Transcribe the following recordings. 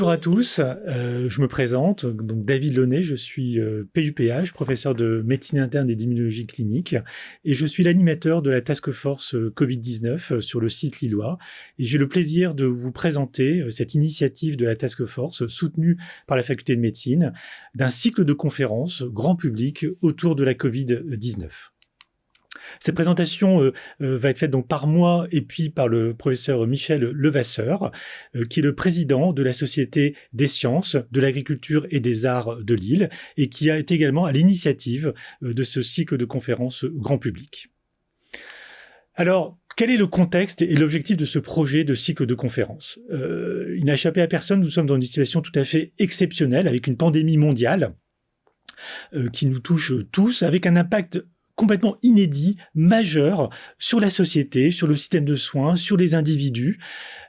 Bonjour à tous, je me présente, donc David Launay, je suis PUPH, professeur de médecine interne et d'immunologie clinique, et je suis l'animateur de la Task Force Covid-19 sur le site lillois, et j'ai le plaisir de vous présenter cette initiative de la Task Force soutenue par la faculté de médecine d'un cycle de conférences grand public autour de la Covid-19. Cette présentation va être faite donc par moi et puis par le professeur Michel Levasseur, qui est le président de la Société des sciences, de l'agriculture et des arts de Lille et qui a été également à l'initiative de ce cycle de conférences grand public. Alors, quel est le contexte et l'objectif de ce projet de cycle de conférences ? Il n'a échappé à personne, nous sommes dans une situation tout à fait exceptionnelle avec une pandémie mondiale qui nous touche tous, avec un impact complètement inédit, majeur, sur la société, sur le système de soins, sur les individus,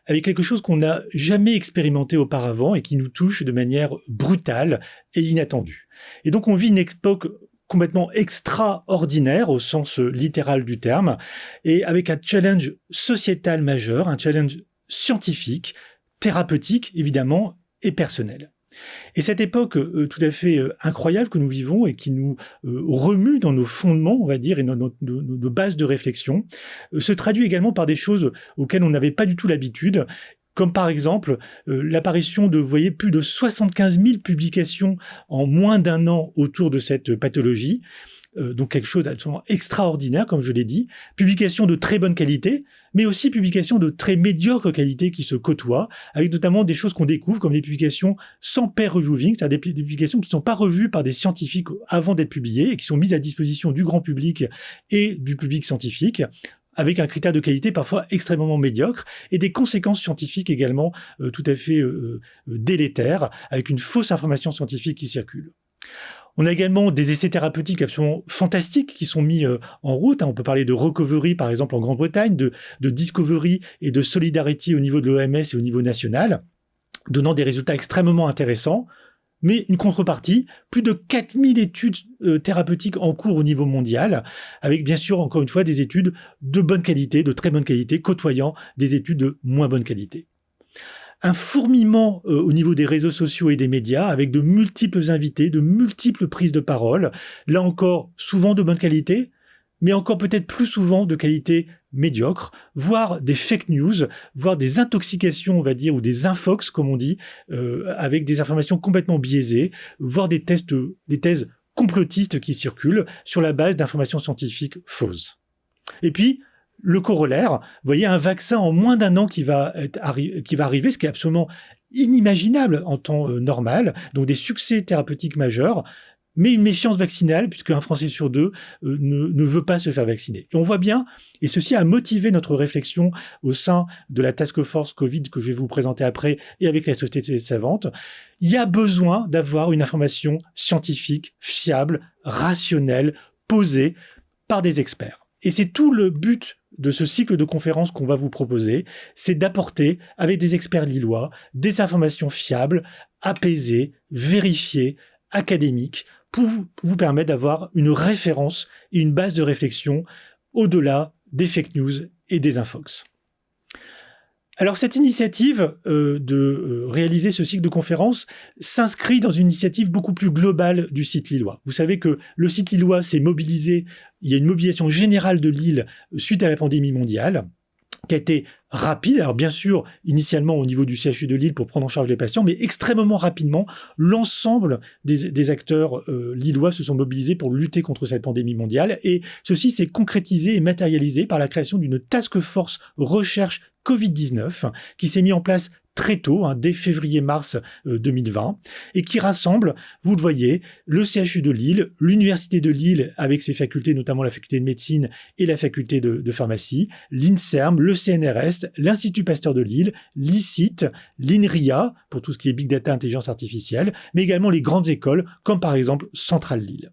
avec quelque chose qu'on n'a jamais expérimenté auparavant et qui nous touche de manière brutale et inattendue. Et donc on vit une époque complètement extraordinaire au sens littéral du terme, et avec un challenge sociétal majeur, un challenge scientifique, thérapeutique évidemment, et personnel. Et cette époque tout à fait incroyable que nous vivons et qui nous remue dans nos fondements, on va dire, et nos bases de réflexion, se traduit également par des choses auxquelles on n'avait pas du tout l'habitude, comme par exemple l'apparition de, vous voyez, plus de 75 000 publications en moins d'un an autour de cette pathologie. Donc quelque chose d'absolument extraordinaire, comme je l'ai dit, publications de très bonne qualité, mais aussi publications de très médiocre qualité qui se côtoient, avec notamment des choses qu'on découvre, comme des publications sans peer reviewing, c'est-à-dire des publications qui ne sont pas revues par des scientifiques avant d'être publiées, et qui sont mises à disposition du grand public et du public scientifique, avec un critère de qualité parfois extrêmement médiocre, et des conséquences scientifiques également tout à fait délétères, avec une fausse information scientifique qui circule. On a également des essais thérapeutiques absolument fantastiques qui sont mis en route. On peut parler de Recovery, par exemple, en Grande-Bretagne, de Discovery et de Solidarity au niveau de l'OMS et au niveau national, donnant des résultats extrêmement intéressants. Mais une contrepartie, plus de 4000 études thérapeutiques en cours au niveau mondial, avec bien sûr, encore une fois, des études de bonne qualité, de très bonne qualité, côtoyant des études de moins bonne qualité. Un fourmillement au niveau des réseaux sociaux et des médias, avec de multiples invités, de multiples prises de parole, là encore souvent de bonne qualité, mais encore peut-être plus souvent de qualité médiocre, voire des fake news, voire des intoxications, on va dire, ou des infox, comme on dit, avec des informations complètement biaisées, voire des thèses complotistes qui circulent sur la base d'informations scientifiques fausses. Et puis, le corollaire, vous voyez, un vaccin en moins d'un an qui va arriver, ce qui est absolument inimaginable en temps normal, donc des succès thérapeutiques majeurs, mais une méfiance vaccinale, puisque un Français sur deux ne veut pas se faire vacciner. Et on voit bien, et ceci a motivé notre réflexion au sein de la Task Force Covid que je vais vous présenter après, et avec la Société savante, il y a besoin d'avoir une information scientifique, fiable, rationnelle, posée par des experts. Et c'est tout le but de ce cycle de conférences qu'on va vous proposer, c'est d'apporter, avec des experts lillois, des informations fiables, apaisées, vérifiées, académiques, pour vous permettre d'avoir une référence et une base de réflexion au-delà des fake news et des infox. Alors cette initiative de réaliser ce cycle de conférences s'inscrit dans une initiative beaucoup plus globale du site lillois. Vous savez que le site lillois s'est mobilisé, il y a une mobilisation générale de Lille suite à la pandémie mondiale, qui a été rapide, alors bien sûr, initialement au niveau du CHU de Lille pour prendre en charge les patients, mais extrêmement rapidement, l'ensemble des acteurs lillois se sont mobilisés pour lutter contre cette pandémie mondiale, et ceci s'est concrétisé et matérialisé par la création d'une task force recherche Covid-19 qui s'est mise en place très tôt, dès février-mars 2020, et qui rassemble, vous le voyez, le CHU de Lille, l'Université de Lille avec ses facultés, notamment la faculté de médecine et la faculté de pharmacie, l'INSERM, le CNRS, l'Institut Pasteur de Lille, l'ICIT, l'INRIA, pour tout ce qui est Big Data, Intelligence Artificielle, mais également les grandes écoles, comme par exemple Centrale Lille.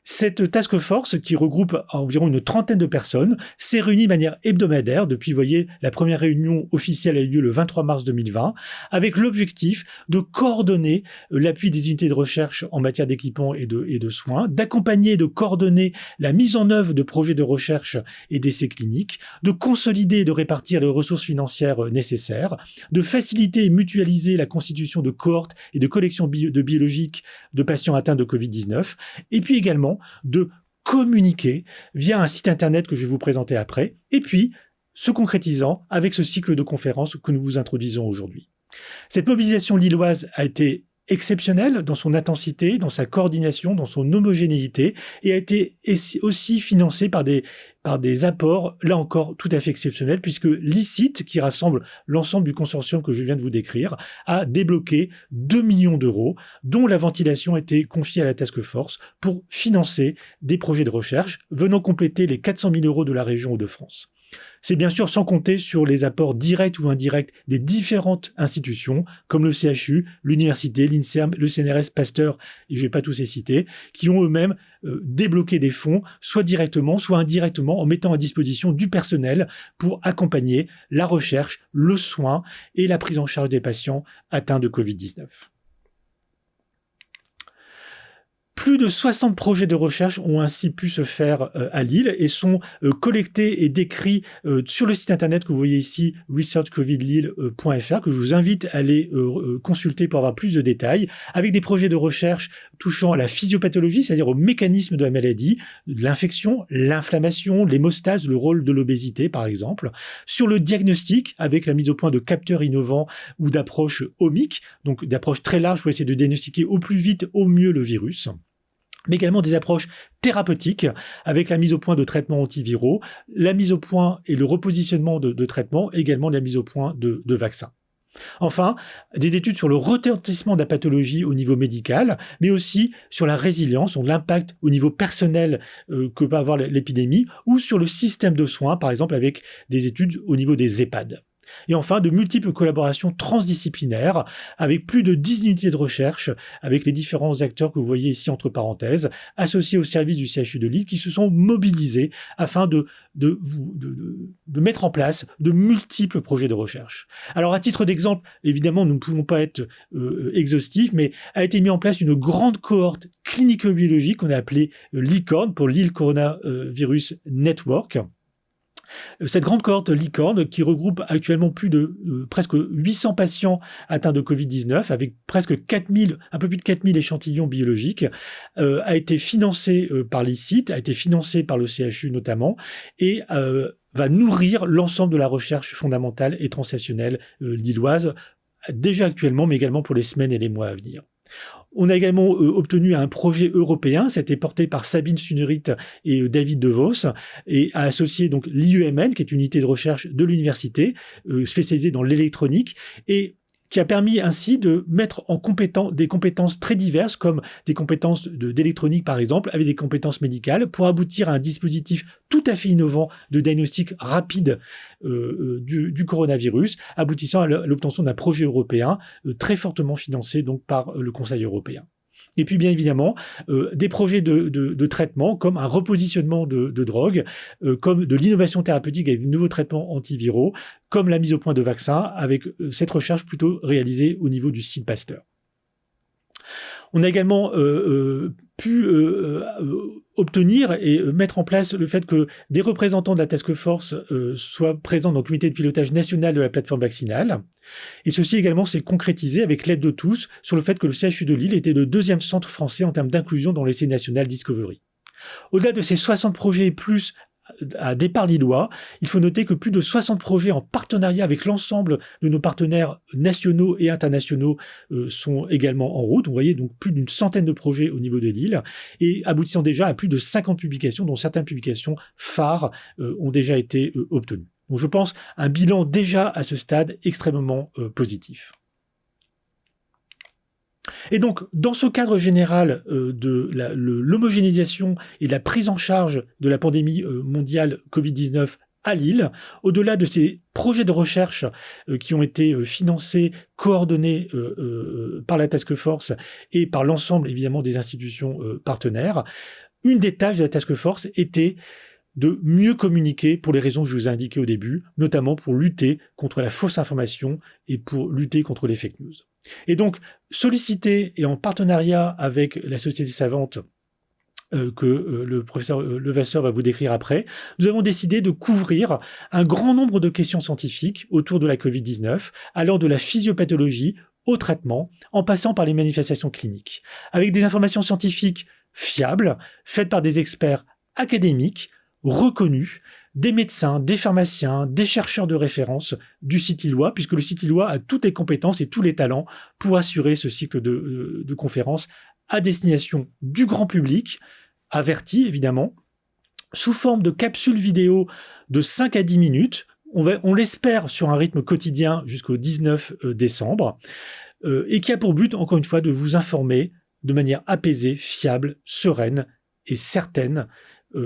Cette task force, qui regroupe environ une trentaine de personnes, s'est réunie de manière hebdomadaire depuis, vous voyez, la première réunion officielle a eu lieu le 23 mars 2020, avec l'objectif de coordonner l'appui des unités de recherche en matière d'équipement et de soins, d'accompagner et de coordonner la mise en œuvre de projets de recherche et d'essais cliniques, de consolider et de répartir les ressources financières nécessaires, de faciliter et mutualiser la constitution de cohortes et de collections de biologiques de patients atteints de Covid-19, et puis également de communiquer via un site internet que je vais vous présenter après, et puis se concrétisant avec ce cycle de conférences que nous vous introduisons aujourd'hui. Cette mobilisation lilloise a été exceptionnelle dans son intensité, dans sa coordination, dans son homogénéité, et a été aussi financée par des apports, là encore, tout à fait exceptionnels, puisque l'ICIT, qui rassemble l'ensemble du consortium que je viens de vous décrire, a débloqué 2 millions d'euros, dont la ventilation a été confiée à la task force pour financer des projets de recherche, venant compléter les 400 000 euros de la région Hauts-de-France. C'est bien sûr sans compter sur les apports directs ou indirects des différentes institutions, comme le CHU, l'université, l'INSERM, le CNRS, Pasteur, et je ne vais pas tous les citer, qui ont eux-mêmes débloqué des fonds, soit directement, soit indirectement, en mettant à disposition du personnel pour accompagner la recherche, le soin et la prise en charge des patients atteints de Covid-19. Plus de 60 projets de recherche ont ainsi pu se faire à Lille et sont collectés et décrits sur le site internet que vous voyez ici, researchcovidlille.fr, que je vous invite à aller consulter pour avoir plus de détails, avec des projets de recherche touchant à la physiopathologie, c'est-à-dire au mécanisme de la maladie, de l'infection, l'inflammation, l'hémostase, le rôle de l'obésité par exemple, sur le diagnostic avec la mise au point de capteurs innovants ou d'approches omiques, donc d'approches très larges pour essayer de diagnostiquer au plus vite, au mieux le virus, mais également des approches thérapeutiques avec la mise au point de traitements antiviraux, la mise au point et le repositionnement de traitements, également la mise au point de vaccins. Enfin, des études sur le retentissement de la pathologie au niveau médical, mais aussi sur la résilience, sur l'impact au niveau personnel que peut avoir l'épidémie, ou sur le système de soins, par exemple avec des études au niveau des EHPAD. Et enfin, de multiples collaborations transdisciplinaires avec plus de 10 unités de recherche avec les différents acteurs que vous voyez ici entre parenthèses, associés au service du CHU de Lille qui se sont mobilisés afin de mettre en place de multiples projets de recherche. Alors, à titre d'exemple, évidemment, nous ne pouvons pas être exhaustifs, mais a été mis en place une grande cohorte clinico-biologique qu'on a appelée Licorne pour Lille Coronavirus Network. Cette grande cohorte Licorne, qui regroupe actuellement plus de presque 800 patients atteints de Covid-19, avec presque un peu plus de 4000 échantillons biologiques, a été financée par l'ICIT, a été financée par le CHU notamment, et va nourrir l'ensemble de la recherche fondamentale et translationnelle lilloise, déjà actuellement, mais également pour les semaines et les mois à venir. On a également obtenu un projet européen, ça a été porté par Sabine Sunerit et David DeVos, et a associé donc l'IEMN, qui est une unité de recherche de l'université, spécialisée dans l'électronique, et qui a permis ainsi de mettre en des compétences très diverses, comme des compétences d'électronique par exemple, avec des compétences médicales, pour aboutir à un dispositif tout à fait innovant de diagnostic rapide du coronavirus, aboutissant à l'obtention d'un projet européen très fortement financé donc par le Conseil européen. Et puis bien évidemment, des projets de traitement comme un repositionnement de drogue, comme de l'innovation thérapeutique avec de nouveaux traitements antiviraux, comme la mise au point de vaccins, avec cette recherche plutôt réalisée au niveau du site Pasteur. On a également pu obtenir et mettre en place le fait que des représentants de la task force soient présents dans le comité de pilotage national de la plateforme vaccinale. Et ceci également s'est concrétisé avec l'aide de tous sur le fait que le CHU de Lille était le 2e centre français en termes d'inclusion dans l'essai national Discovery. Au-delà de ces 60 projets et plus à départ lillois, il faut noter que plus de 60 projets en partenariat avec l'ensemble de nos partenaires nationaux et internationaux sont également en route. Vous voyez donc plus d'une centaine de projets au niveau de Lille et aboutissant déjà à plus de 50 publications, dont certaines publications phares ont déjà été obtenues. Donc je pense un bilan déjà à ce stade extrêmement positif. Et donc, dans ce cadre général de l'homogénéisation et de la prise en charge de la pandémie mondiale Covid-19 à Lille, au-delà de ces projets de recherche qui ont été financés, coordonnés par la task force et par l'ensemble évidemment des institutions partenaires, une des tâches de la task force était de mieux communiquer pour les raisons que je vous ai indiquées au début, notamment pour lutter contre la fausse information et pour lutter contre les fake news. Et donc, sollicité et en partenariat avec la Société savante que le professeur Levasseur va vous décrire après, nous avons décidé de couvrir un grand nombre de questions scientifiques autour de la Covid-19, allant de la physiopathologie au traitement, en passant par les manifestations cliniques, avec des informations scientifiques fiables, faites par des experts académiques, reconnus, des médecins, des pharmaciens, des chercheurs de référence du site Lillois, puisque le site Lillois a toutes les compétences et tous les talents pour assurer ce cycle de conférences à destination du grand public, averti évidemment, sous forme de capsules vidéo de 5 à 10 minutes, on l'espère sur un rythme quotidien jusqu'au 19 décembre, et qui a pour but, encore une fois, de vous informer de manière apaisée, fiable, sereine et certaine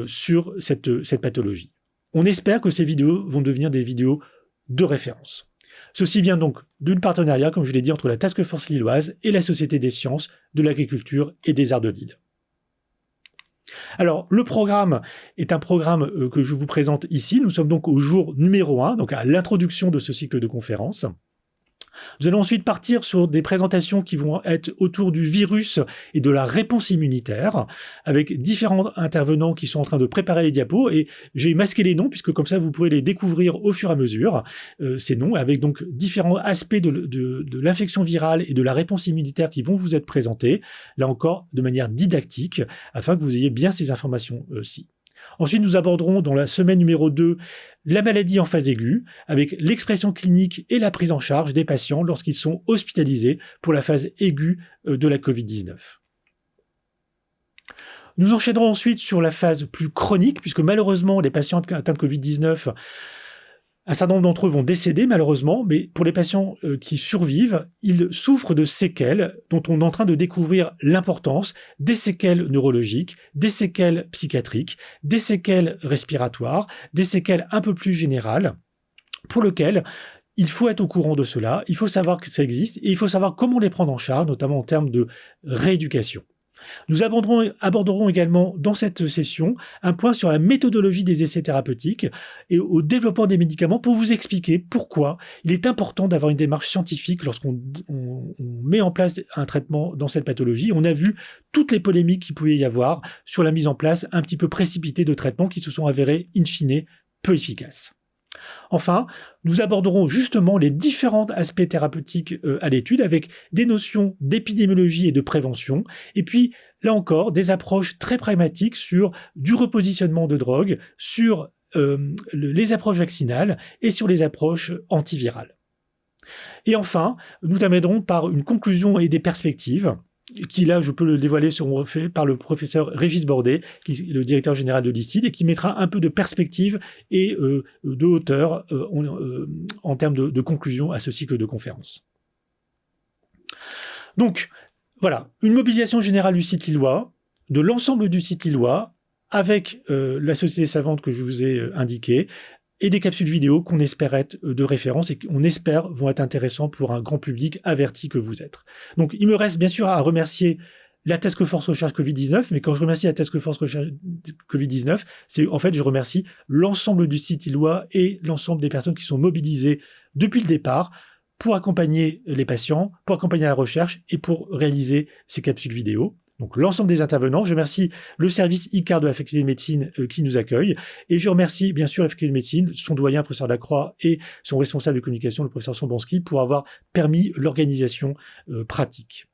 sur cette pathologie. On espère que ces vidéos vont devenir des vidéos de référence. Ceci vient donc d'un partenariat, comme je l'ai dit, entre la Task Force lilloise et la Société des sciences, de l'agriculture et des arts de Lille. Alors, le programme est un programme que je vous présente ici. Nous sommes donc au jour numéro 1, donc à l'introduction de ce cycle de conférences. Nous allons ensuite partir sur des présentations qui vont être autour du virus et de la réponse immunitaire, avec différents intervenants qui sont en train de préparer les diapos, et j'ai masqué les noms, puisque comme ça vous pourrez les découvrir au fur et à mesure, ces noms, avec donc différents aspects de l'infection virale et de la réponse immunitaire qui vont vous être présentés, là encore de manière didactique, afin que vous ayez bien ces informations-ci. Ensuite, nous aborderons dans la semaine numéro 2 la maladie en phase aiguë, avec l'expression clinique et la prise en charge des patients lorsqu'ils sont hospitalisés pour la phase aiguë de la Covid-19. Nous enchaînerons ensuite sur la phase plus chronique, puisque malheureusement, les patients atteints de Covid-19, un certain nombre d'entre eux vont décéder malheureusement, mais pour les patients qui survivent, ils souffrent de séquelles dont on est en train de découvrir l'importance, des séquelles neurologiques, des séquelles psychiatriques, des séquelles respiratoires, des séquelles un peu plus générales, pour lesquelles il faut être au courant de cela, il faut savoir que ça existe, et il faut savoir comment les prendre en charge, notamment en termes de rééducation. Nous aborderons également dans cette session un point sur la méthodologie des essais thérapeutiques et au développement des médicaments pour vous expliquer pourquoi il est important d'avoir une démarche scientifique lorsqu'on met en place un traitement dans cette pathologie. On a vu toutes les polémiques qu'il pouvait y avoir sur la mise en place un petit peu précipitée de traitements qui se sont avérés in fine peu efficaces. Enfin, nous aborderons justement les différents aspects thérapeutiques à l'étude avec des notions d'épidémiologie et de prévention, et puis là encore des approches très pragmatiques sur du repositionnement de drogue, sur les approches vaccinales et sur les approches antivirales. Et enfin, nous terminerons par une conclusion et des perspectives, qui là, je peux le dévoiler, seront faits par le professeur Régis Bordet, qui est le directeur général de l'ICID, et qui mettra un peu de perspective et de hauteur en termes de conclusion à ce cycle de conférences. Donc, voilà, une mobilisation générale du site lillois, de l'ensemble du site lillois, avec la société savante que je vous ai indiquée, et des capsules vidéo qu'on espère être de référence et qu'on espère vont être intéressants pour un grand public averti que vous êtes. Donc, il me reste bien sûr à remercier la Task Force Recherche Covid-19, mais quand je remercie la Task Force Recherche Covid-19, c'est en fait, je remercie l'ensemble du site lillois et l'ensemble des personnes qui sont mobilisées depuis le départ pour accompagner les patients, pour accompagner la recherche et pour réaliser ces capsules vidéo. Donc l'ensemble des intervenants, je remercie le service ICAR de la faculté de médecine qui nous accueille, et je remercie bien sûr la faculté de médecine, son doyen, le professeur Lacroix, et son responsable de communication, le professeur Sombanski, pour avoir permis l'organisation pratique.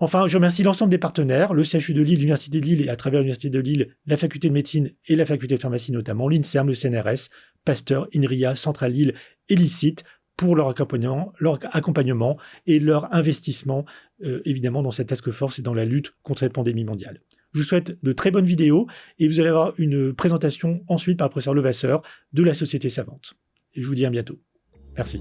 Enfin, je remercie l'ensemble des partenaires, le CHU de Lille, l'Université de Lille, et à travers l'Université de Lille, la faculté de médecine et la faculté de pharmacie notamment, l'INSERM, le CNRS, Pasteur, INRIA, Centrale Lille et l'ICIT, pour leur accompagnement et leur investissement, évidemment, dans cette task force et dans la lutte contre cette pandémie mondiale. Je vous souhaite de très bonnes vidéos et vous allez avoir une présentation ensuite par le professeur Levasseur de la Société savante. Et je vous dis à bientôt. Merci.